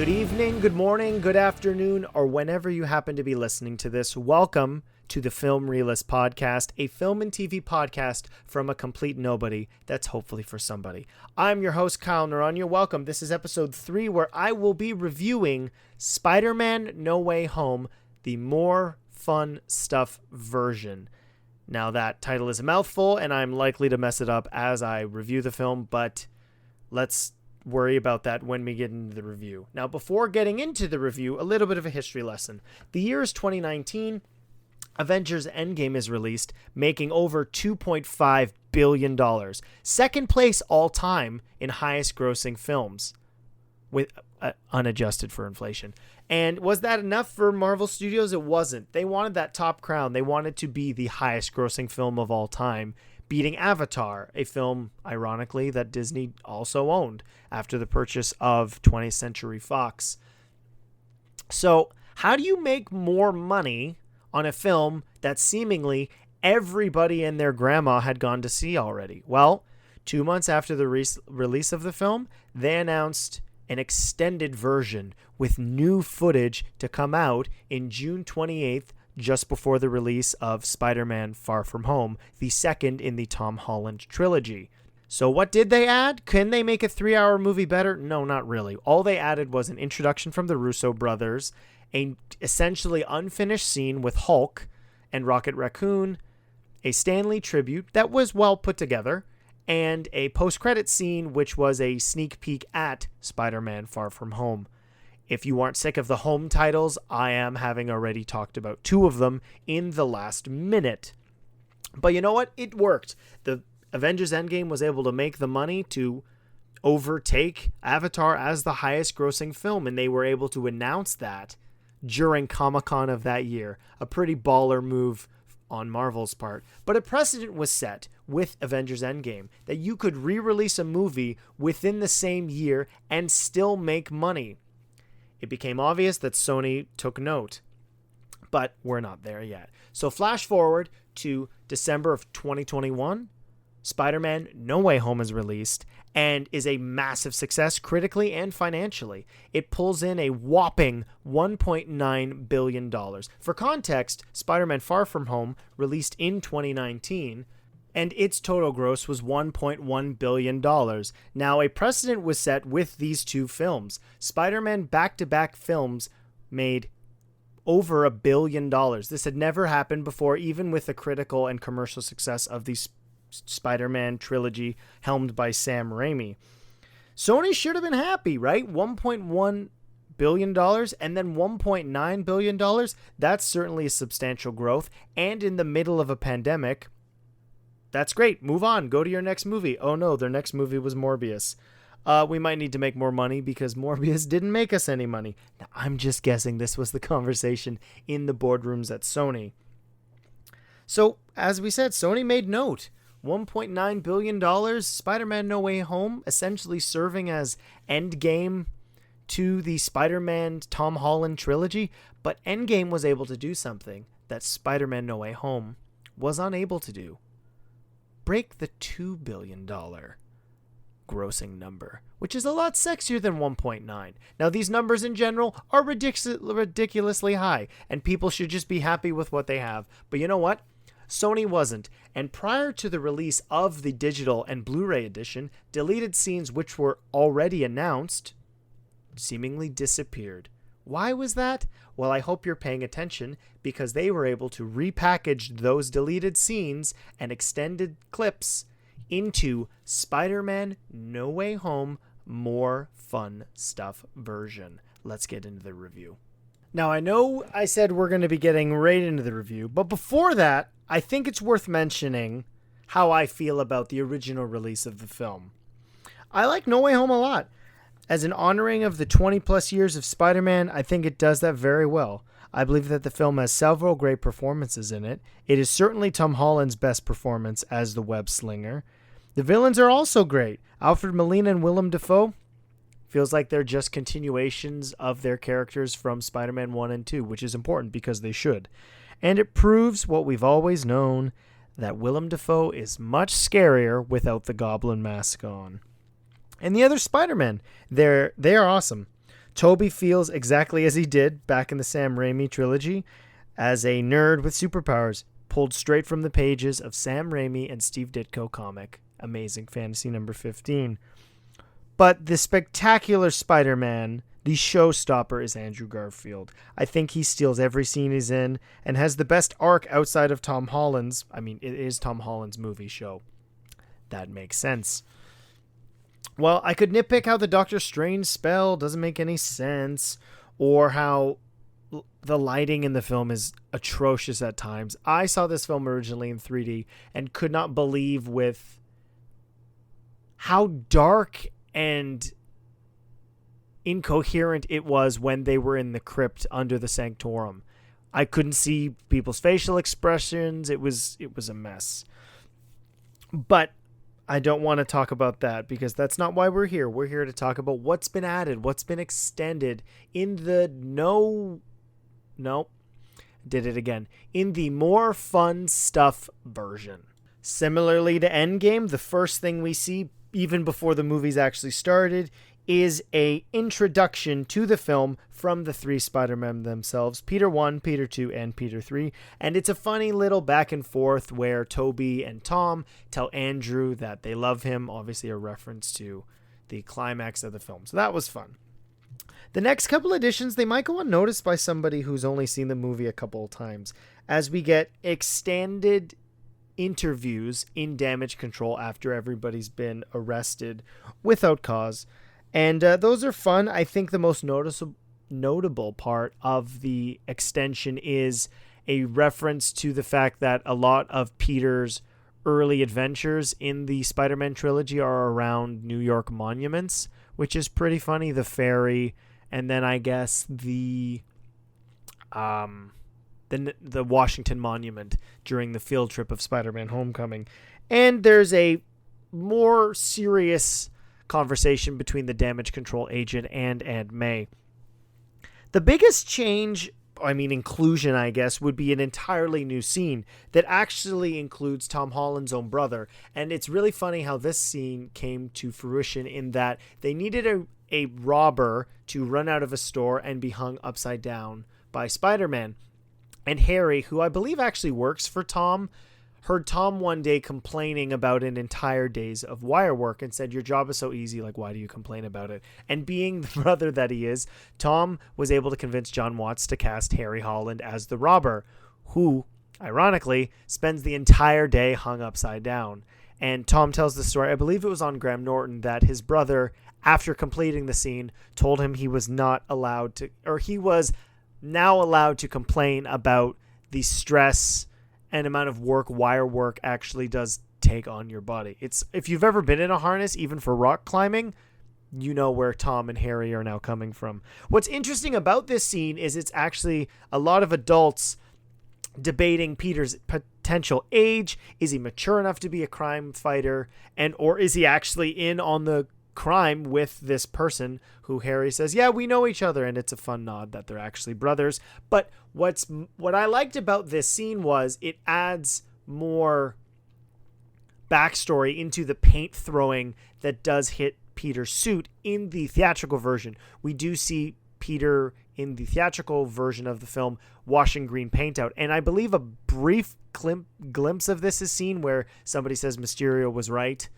Good evening, good morning, good afternoon, or whenever you happen to be listening to this, welcome to the Film Realist Podcast, a film and TV podcast from a complete nobody that's hopefully for somebody. I'm your host, Kyle Naranya. Welcome. This is episode 3, where I will be reviewing Spider-Man No Way Home, the more fun stuff version. Now, that title is a mouthful, and I'm likely to mess it up as I review the film, but let's worry about that when we get into the review. Now, before getting into the review, a little bit of a history lesson. The year is 2019. Avengers Endgame is released, making over $2.5 billion. Second place all time in highest grossing films, with unadjusted for inflation. And was that enough for Marvel Studios? It wasn't. They wanted that top crown. They wanted to be the highest grossing film of all time, beating Avatar, a film, ironically, that Disney also owned after the purchase of 20th Century Fox. So, how do you make more money on a film that seemingly everybody and their grandma had gone to see already? Well, 2 months after the release of the film, they announced an extended version with new footage to come out in June 28th, just before the release of Spider-Man Far From Home, the second in the Tom Holland trilogy. So what did they add? Can they make a 3-hour movie better? No, not really. All they added was an introduction from the Russo brothers, a essentially unfinished scene with Hulk and Rocket Raccoon, a Stan Lee tribute that was well put together, and a post-credit scene which was a sneak peek at Spider-Man Far From Home. If you aren't sick of the home titles, I am, having already talked about 2 of them in the last minute. But you know what? It worked. The Avengers Endgame was able to make the money to overtake Avatar as the highest grossing film, and they were able to announce that during Comic-Con of that year. A pretty baller move on Marvel's part. But a precedent was set with Avengers Endgame that you could re-release a movie within the same year and still make money. It became obvious that Sony took note, but we're not there yet. So flash forward to December of 2021, Spider-Man No Way Home is released and is a massive success critically and financially. It pulls in a whopping $1.9 billion. For context, Spider-Man Far From Home, released in 2019, and its total gross was $1.1 billion. Now, a precedent was set with these 2 films. Spider-Man back-to-back films made over $1 billion. This had never happened before, even with the critical and commercial success of the Spider-Man trilogy helmed by Sam Raimi. Sony should have been happy, right? $1.1 billion and then $1.9 billion. That's certainly a substantial growth. And in the middle of a pandemic, that's great. Move on. Go to your next movie. Oh no, their next movie was Morbius. We might need to make more money because Morbius didn't make us any money. Now, I'm just guessing this was the conversation in the boardrooms at Sony. So, as we said, Sony made note. $1.9 billion, Spider-Man No Way Home, essentially serving as endgame to the Spider-Man Tom Holland trilogy. But Endgame was able to do something that Spider-Man No Way Home was unable to do. Break the $2 billion grossing number, which is a lot sexier than 1.9. Now, these numbers in general are ridiculously high, and people should just be happy with what they have. But you know what? Sony wasn't, and prior to the release of the digital and Blu-ray edition, deleted scenes which were already announced seemingly disappeared. Why was that? Well, I hope you're paying attention, because they were able to repackage those deleted scenes and extended clips into Spider-Man No Way Home More Fun Stuff version. Let's get into the review. Now, I know I said we're going to be getting right into the review, but before that, I think it's worth mentioning how I feel about the original release of the film. I like No Way Home a lot. As an honoring of the 20-plus years of Spider-Man, I think it does that very well. I believe that the film has several great performances in it. It is certainly Tom Holland's best performance as the web slinger. The villains are also great. Alfred Molina and Willem Dafoe feels like they're just continuations of their characters from Spider-Man 1 and 2, which is important because they should. And it proves what we've always known, that Willem Dafoe is much scarier without the goblin mask on. And the other Spider-Men, they are awesome. Toby feels exactly as he did back in the Sam Raimi trilogy, as a nerd with superpowers, pulled straight from the pages of Sam Raimi and Steve Ditko comic. Amazing Fantasy number 15. But the spectacular Spider-Man, the showstopper, is Andrew Garfield. I think he steals every scene he's in and has the best arc outside of Tom Holland's. I mean, it is Tom Holland's movie show. That makes sense. Well, I could nitpick how the Doctor Strange spell doesn't make any sense, or how the lighting in the film is atrocious at times. I saw this film originally in 3D and could not believe with how dark and incoherent it was when they were in the crypt under the Sanctorum. I couldn't see people's facial expressions. It was a mess. But I don't want to talk about that because that's not why we're here. We're here to talk about what's been added, what's been extended in the in the more fun stuff version. Similarly to Endgame, the first thing we see, even before the movie's actually started, is a introduction to the film from the three Spider-Men themselves, Peter 1, Peter 2, and Peter 3. And it's a funny little back and forth where Toby and Tom tell Andrew that they love him, obviously a reference to the climax of the film. So that was fun. The next couple editions, they might go unnoticed by somebody who's only seen the movie a couple of times, as we get extended interviews in Damage Control after everybody's been arrested without cause. And those are fun. I think the most notable part of the extension is a reference to the fact that a lot of Peter's early adventures in the Spider-Man trilogy are around New York monuments, which is pretty funny. The ferry, and then I guess the Washington Monument during the field trip of Spider-Man Homecoming. And there's a more serious conversation between the Damage Control agent and Aunt May. The biggest change, inclusion, I guess, would be an entirely new scene that actually includes Tom Holland's own brother. And it's really funny how this scene came to fruition in that they needed a robber to run out of a store and be hung upside down by Spider-Man. And Harry, who I believe actually works for Tom, heard Tom one day complaining about an entire days of wire work and said, "Your job is so easy, like, why do you complain about it?" And being the brother that he is, Tom was able to convince John Watts to cast Harry Holland as the robber, who, ironically, spends the entire day hung upside down. And Tom tells the story, I believe it was on Graham Norton, that his brother, after completing the scene, told him he was not allowed to, or he was now allowed to complain about the stress and amount of work wire work actually does take on your body. It's, if you've ever been in a harness, even for rock climbing, you know where Tom and Harry are now coming from. What's interesting about this scene is it's actually a lot of adults debating Peter's potential age. Is he mature enough to be a crime fighter? And or is he actually in on the crime with this person who Harry says, yeah, we know each other, and it's a fun nod that they're actually brothers. But what I liked about this scene was it adds more backstory into the paint throwing that does hit Peter's suit in the theatrical version. We do see Peter in the theatrical version of the film washing green paint out, and I believe a brief glimpse of this is seen where somebody says Mysterio was right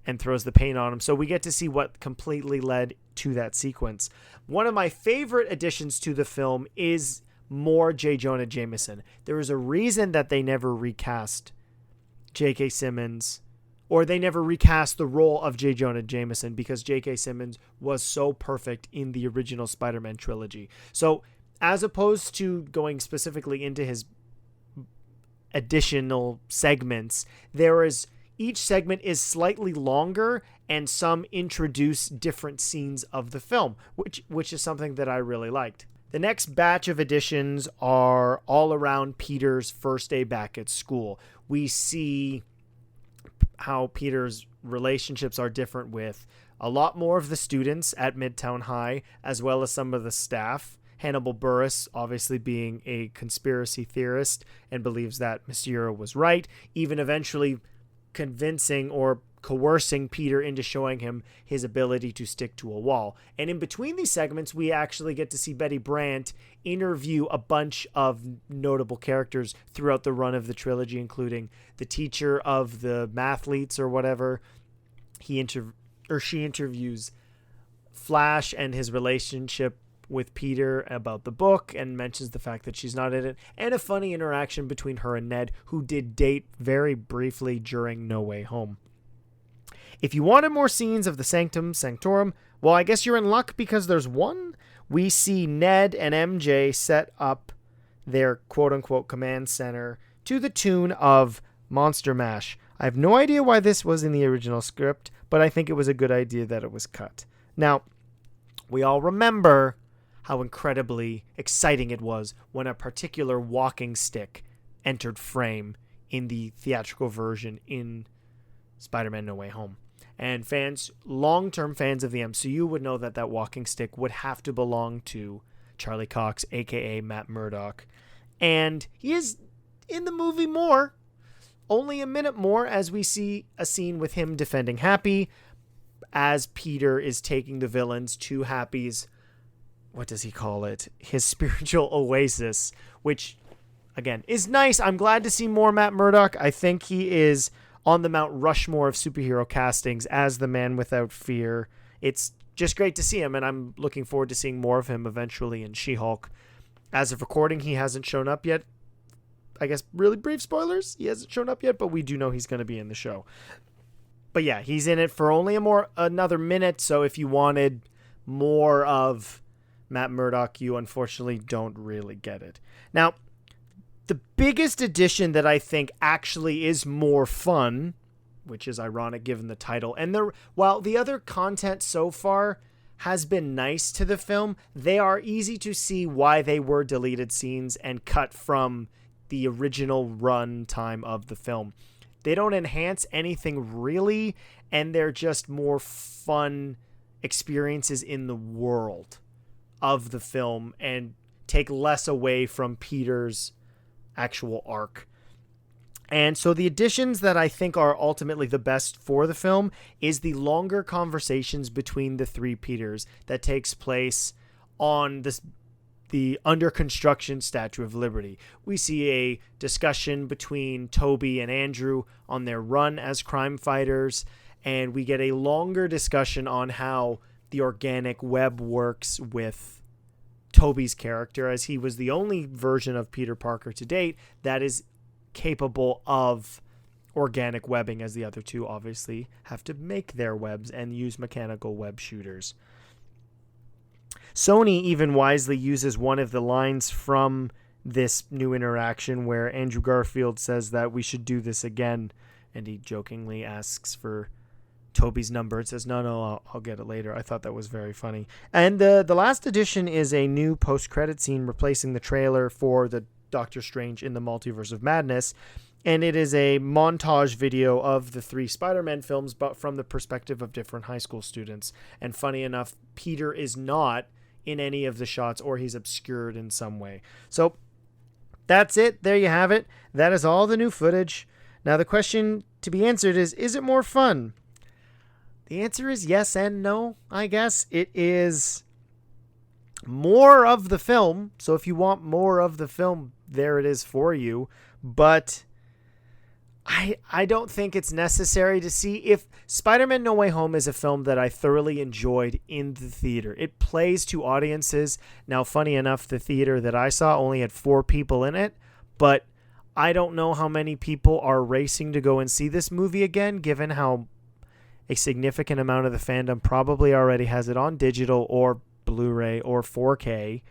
and throws the paint on him. So we get to see what completely led to that sequence. One of my favorite additions to the film is more J. Jonah Jameson. There is a reason that they never recast J.K. Simmons, or they never recast the role of J. Jonah Jameson, because J.K. Simmons was so perfect in the original Spider-Man trilogy. So as opposed to going specifically into his additional segments, each segment is slightly longer, and some introduce different scenes of the film, which is something that I really liked. The next batch of additions are all around Peter's first day back at school. We see how Peter's relationships are different with a lot more of the students at Midtown High, as well as some of the staff. Hannibal Buress, obviously being a conspiracy theorist and believes that Mysterio was right, even eventually convincing or coercing Peter into showing him his ability to stick to a wall. And in between these segments, we actually get to see Betty Brant interview a bunch of notable characters throughout the run of the trilogy, including the teacher of the mathletes or whatever. She interviews Flash and his relationship with Peter about the book and mentions the fact that she's not in it, and a funny interaction between her and Ned, who did date very briefly during No Way Home. If you wanted more scenes of the Sanctum Sanctorum, well, I guess you're in luck because there's one. We see Ned and MJ set up their quote-unquote command center to the tune of Monster Mash. I have no idea why this was in the original script, but I think it was a good idea that it was cut. Now, we all remember how incredibly exciting it was when a particular walking stick entered frame in the theatrical version in Spider-Man No Way Home. And fans, long-term fans of the MCU would know that that walking stick would have to belong to Charlie Cox, a.k.a. Matt Murdock. And he is in the movie more, only a minute more, as we see a scene with him defending Happy as Peter is taking the villains to Happy's, what does he call it? His spiritual oasis, which, again, is nice. I'm glad to see more Matt Murdock. I think he is on the Mount Rushmore of superhero castings as the Man Without Fear. It's just great to see him, and I'm looking forward to seeing more of him eventually in She-Hulk. As of recording, he hasn't shown up yet. I guess really brief spoilers. He hasn't shown up yet, but we do know he's going to be in the show. But yeah, he's in it for only another minute, so if you wanted more of Matt Murdock, you unfortunately don't really get it. Now, the biggest addition that I think actually is more fun, which is ironic given the title, and while the other content so far has been nice to the film, they are easy to see why they were deleted scenes and cut from the original run time of the film. They don't enhance anything really, and they're just more fun experiences in the world of the film and take less away from Peter's actual arc. And so the additions that I think are ultimately the best for the film is the longer conversations between the three Peters that takes place on the under construction Statue of Liberty. We see a discussion between Toby and Andrew on their run as crime fighters, and we get a longer discussion on how the organic web works with Toby's character, as he was the only version of Peter Parker to date that is capable of organic webbing, as the other two obviously have to make their webs and use mechanical web shooters. Sony even wisely uses one of the lines from this new interaction where Andrew Garfield says that we should do this again, and he jokingly asks for Toby's number. It says, no, I'll get it later. I thought that was very funny. And the last addition is a new post-credit scene replacing the trailer for the Doctor Strange in the Multiverse of Madness, and it is a montage video of the three Spider-Man films, but from the perspective of different high school students. And funny enough, Peter is not in any of the shots, or he's obscured in some way. So that's it. There you have it. That is all the new footage. Now the question to be answered is it more fun? The answer is yes and no, I guess. It is more of the film. So if you want more of the film, there it is for you. But I don't think it's necessary to see. If Spider-Man No Way Home is a film that I thoroughly enjoyed in the theater. It plays to audiences. Now, funny enough, the theater that I saw only had 4 people in it, but I don't know how many people are racing to go and see this movie again, given how a significant amount of the fandom probably already has it on digital or Blu-ray or 4K.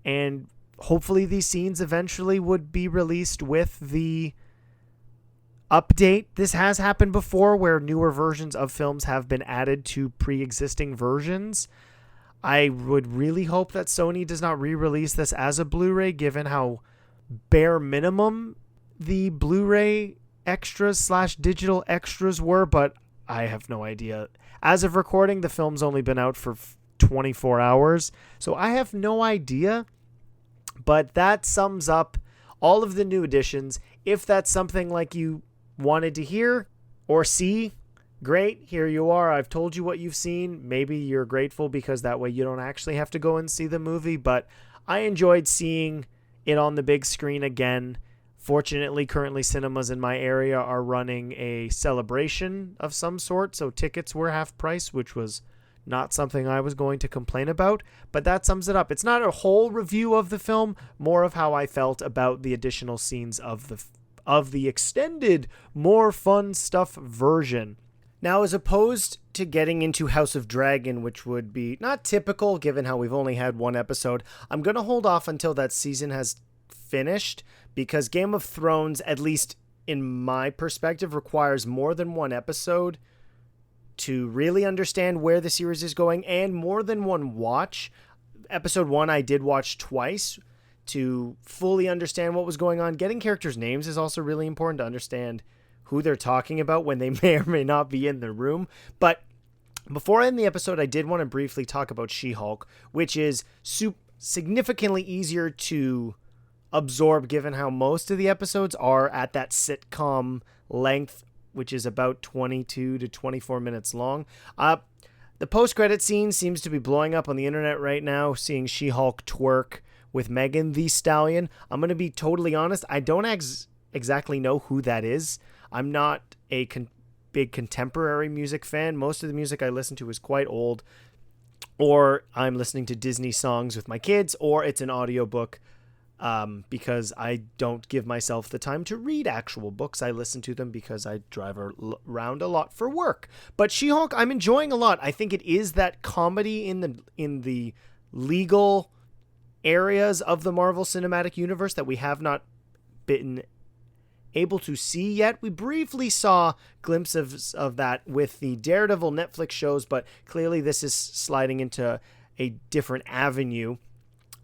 And hopefully these scenes eventually would be released with the update. This has happened before where newer versions of films have been added to pre-existing versions. I would really hope that Sony does not re-release this as a Blu-ray, given how bare minimum the Blu-ray extras / digital extras were, but I have no idea. As of recording, the film's only been out for 24 hours, so I have no idea. But that sums up all of the new additions. If that's something like you wanted to hear or see, great, here you are. I've told you what you've seen. Maybe you're grateful because that way you don't actually have to go and see the movie, but I enjoyed seeing it on the big screen again. Fortunately, currently cinemas in my area are running a celebration of some sort, so tickets were half price, which was not something I was going to complain about, but that sums it up. It's not a whole review of the film, more of how I felt about the additional scenes of the extended, more fun stuff version. Now, as opposed to getting into House of Dragon, which would be not typical given how we've only had one episode, I'm going to hold off until that season has finished, because Game of Thrones, at least in my perspective, requires more than one episode to really understand where the series is going, and more than one watch. Episode 1 I did watch twice to fully understand what was going on. Getting characters' names is also really important to understand who they're talking about when they may or may not be in the room. But before I end the episode, I did want to briefly talk about She-Hulk, which is significantly easier to absorb given how most of the episodes are at that sitcom length, which is about 22 to 24 minutes long. The post-credit scene seems to be blowing up on the internet right now, seeing She-Hulk twerk with Megan Thee Stallion. I'm going to be totally honest, I don't exactly know who that is. I'm not a big contemporary music fan. Most of the music I listen to is quite old, or I'm listening to Disney songs with my kids, or it's an audiobook. Because I don't give myself the time to read actual books. I listen to them because I drive around a lot for work. But She-Hulk, I'm enjoying a lot. I think it is that comedy in the legal areas of the Marvel Cinematic Universe that we have not been able to see yet. We briefly saw glimpses of that with the Daredevil Netflix shows, but clearly this is sliding into a different avenue.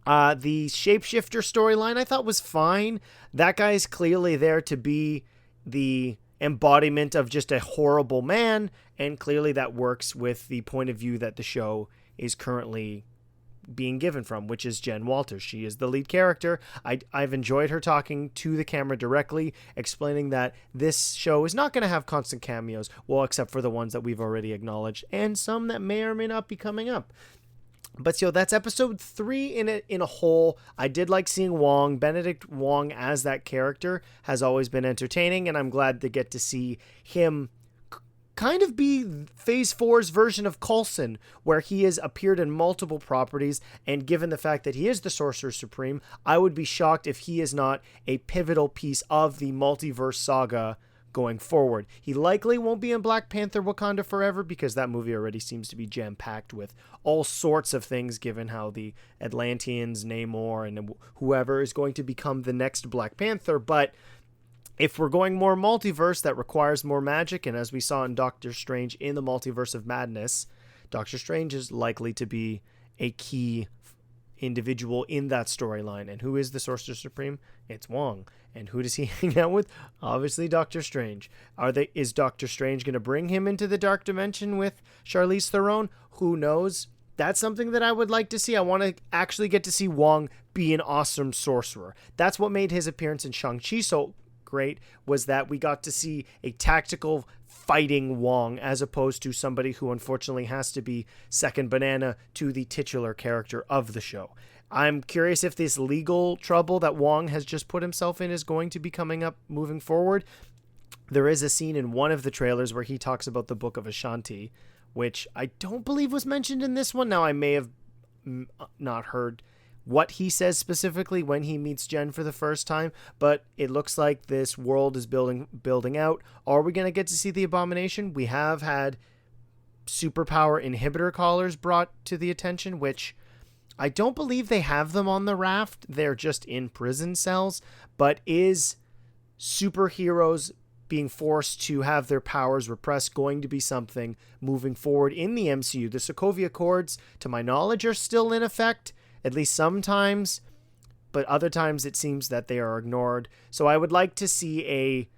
The Shapeshifter storyline I thought was fine. That guy is clearly there to be the embodiment of just a horrible man, and clearly that works with the point of view that the show is currently being given from, which is Jen Walters. She is the lead character. I've enjoyed her talking to the camera directly, explaining that this show is not going to have constant cameos, well, except for the ones that we've already acknowledged, and some that may or may not be coming up. But so that's episode 3 in a whole. I did like seeing Wong. Benedict Wong as that character has always been entertaining, and I'm glad to get to see him kind of be Phase 4's version of Coulson, where he has appeared in multiple properties, and given the fact that he is the Sorcerer Supreme, I would be shocked if he is not a pivotal piece of the multiverse saga going forward. He likely won't be in Black Panther Wakanda Forever, because that movie already seems to be jam-packed with all sorts of things, given how the Atlanteans, Namor, and whoever is going to become the next Black Panther. But if we're going more multiverse, that requires more magic, and as we saw in Doctor Strange in the Multiverse of Madness, Doctor Strange is likely to be a key individual in that storyline. And who is the Sorcerer Supreme? It's Wong. And who does he hang out with? Obviously Doctor Strange. Is Doctor Strange going to bring him into the dark dimension with Charlize Theron? Who knows? That's something that I would like to see. I want to actually get to see Wong be an awesome sorcerer. That's what made his appearance in Shang-Chi so great, was that we got to see a tactical fighting Wong, as opposed to somebody who unfortunately has to be second banana to the titular character of the show. I'm curious if this legal trouble that Wong has just put himself in is going to be coming up moving forward. There is a scene in one of the trailers where he talks about the Book of Ashanti, which I don't believe was mentioned in this one. Now, I may have not heard what he says specifically when he meets Jen for the first time, but it looks like this world is building out. Are we going to get to see the Abomination? We have had superpower inhibitor collars brought to the attention, which I don't believe they have them on the raft. They're just in prison cells. But is superheroes being forced to have their powers repressed going to be something moving forward in the MCU? The Sokovia Accords, to my knowledge, are still in effect, at least sometimes, but other times it seems that they are ignored. So I would like to see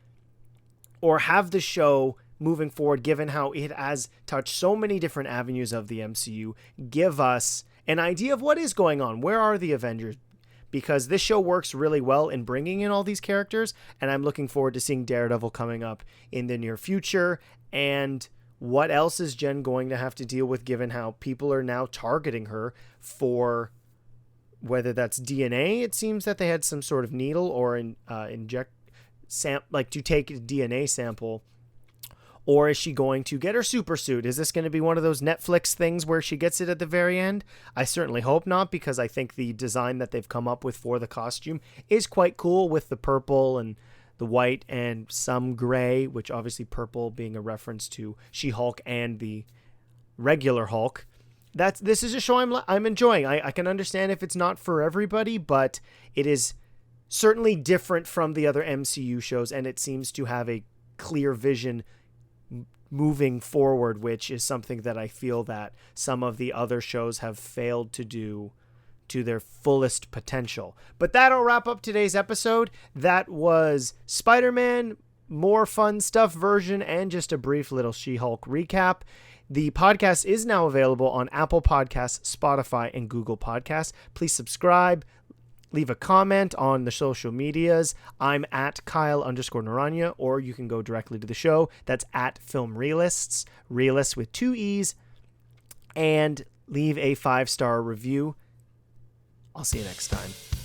have the show moving forward, given how it has touched so many different avenues of the MCU, give us an idea of what is going on. Where are the Avengers? Because this show works really well in bringing in all these characters, and I'm looking forward to seeing Daredevil coming up in the near future, and what else is Jen going to have to deal with, given how people are now targeting her for whether that's DNA? It seems that they had some sort of needle or to take a DNA sample. Or is she going to get her super suit? Is this going to be one of those Netflix things where she gets it at the very end? I certainly hope not, because I think the design that they've come up with for the costume is quite cool, with the purple and the white and some gray, which obviously purple being a reference to She-Hulk and the regular Hulk. This is a show I'm enjoying. I can understand if it's not for everybody, but it is certainly different from the other MCU shows, and it seems to have a clear vision moving forward, which is something that I feel that some of the other shows have failed to do to their fullest potential. But that'll wrap up today's episode. That was Spider-Man, more fun stuff version, and just a brief little She-Hulk recap. The podcast is now available on Apple Podcasts, Spotify, and Google Podcasts. Please subscribe. Leave a comment on the social medias. I'm at Kyle_Naranya, or you can go directly to the show. That's at Film Realists, Realists with 2 E's, and leave a 5-star review. I'll see you next time.